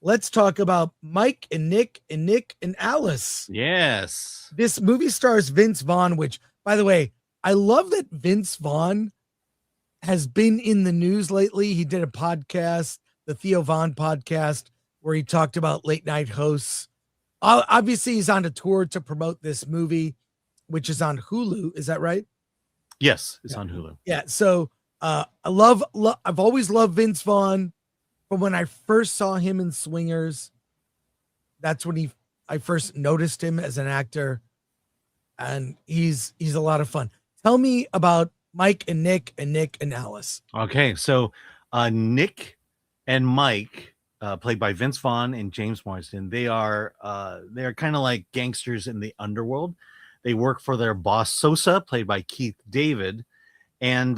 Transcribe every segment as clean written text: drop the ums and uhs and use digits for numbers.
let's talk about Mike and Nick and Alice. Yes. This movie stars Vince Vaughn, which, by the way, I love that Vince Vaughn has been in the news lately. He did a podcast, the Theo Vaughn podcast, where he talked about late night hosts. Obviously, he's on a tour to promote this movie, which is on Hulu. Is that right? Yes, it's on Hulu. Yeah. So I've always loved Vince Vaughn. From when I first saw him in Swingers, that's when I first noticed him as an actor, and he's a lot of fun. Tell me about Mike and Nick and Alice. Okay, so Nick and Mike, played by Vince Vaughn and James Marsden, they're kind of like gangsters in the underworld. They work for their boss Sosa, played by Keith David, and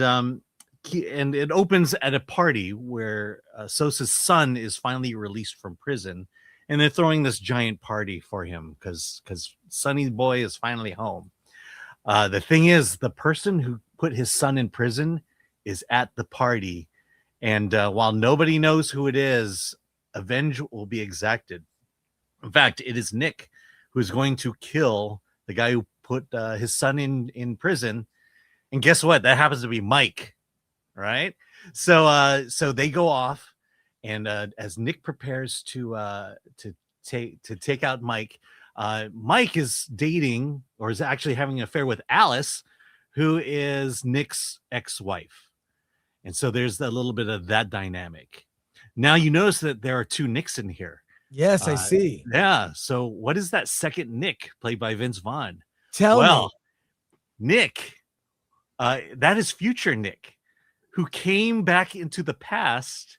it opens at a party where Sosa's son is finally released from prison, and they're throwing this giant party for him because Sonny Boy is finally home. The thing is, the person who put his son in prison is at the party, and while nobody knows who it is, revenge will be exacted. In fact, it is Nick who's going to kill the guy who put his son in prison, and guess what? That happens to be Mike. Right, so they go off, and as Nick prepares to take out Mike, Mike is dating, or is actually having an affair with Alice, who is Nick's ex-wife, and so there's a little bit of that dynamic. Now you notice that there are two Nicks in here. Yes, I see. Yeah. So what is that second Nick played by Vince Vaughn? Tell me, Nick, that is future Nick, who came back into the past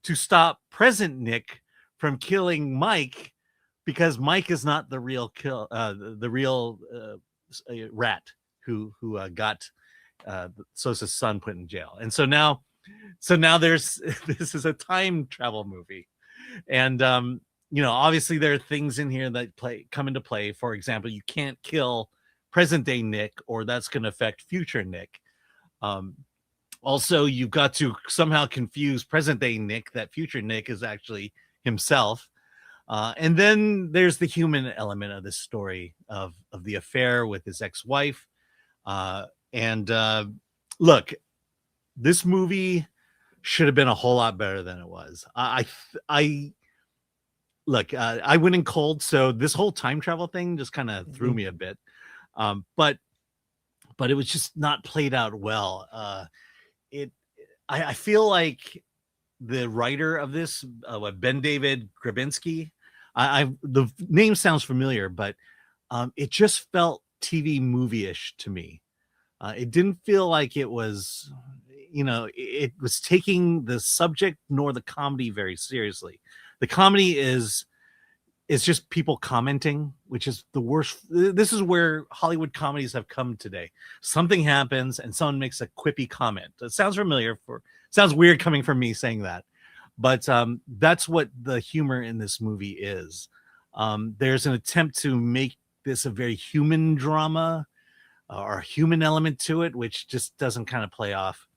to stop present Nick from killing Mike, because Mike is not the real rat who got Sosa's son put in jail. And so now there's this is a time travel movie, and obviously there are things in here that come into play. For example, you can't kill present day Nick, or that's going to affect future Nick. Also, you've got to somehow confuse present-day Nick, that future Nick is actually himself. And then there's the human element of this story of the affair with his ex-wife. Look, this movie should have been a whole lot better than it was. I went in cold, so this whole time travel thing just kind of threw me a bit. But it was just not played out well. I feel like the writer of this, Ben David Grabinski, the name sounds familiar, but it just felt TV movie-ish to me. It didn't feel like it was, it was taking the subject nor the comedy very seriously. The comedy is just people commenting, which is the worst. This is where Hollywood comedies have come today. Something happens and someone makes a quippy comment. It sounds familiar. Sounds weird coming from me saying that, but that's what the humor in this movie is. There's an attempt to make this a very human drama, or a human element to it, which just doesn't kind of play off.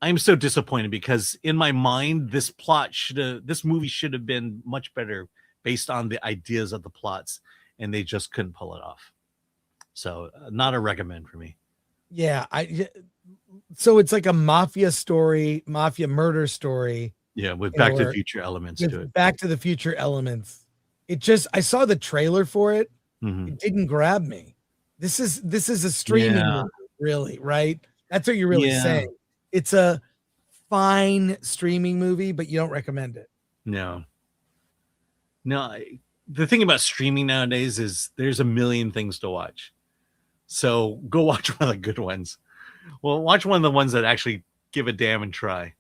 I'm so disappointed, because in my mind, this movie should have been much better based on the ideas of the plots, and they just couldn't pull it off. So not a recommend for me. Yeah. So it's like a mafia murder story. Yeah. With Back to the Future elements to it. Back to the Future elements. I saw the trailer for it. Mm-hmm. It didn't grab me. This is a streaming movie, really, right? That's what you're really saying. It's a fine streaming movie, but you don't recommend it. No. The thing about streaming nowadays is there's a million things to watch. So go watch one of the good ones. Well, watch one of the ones that actually give a damn and try.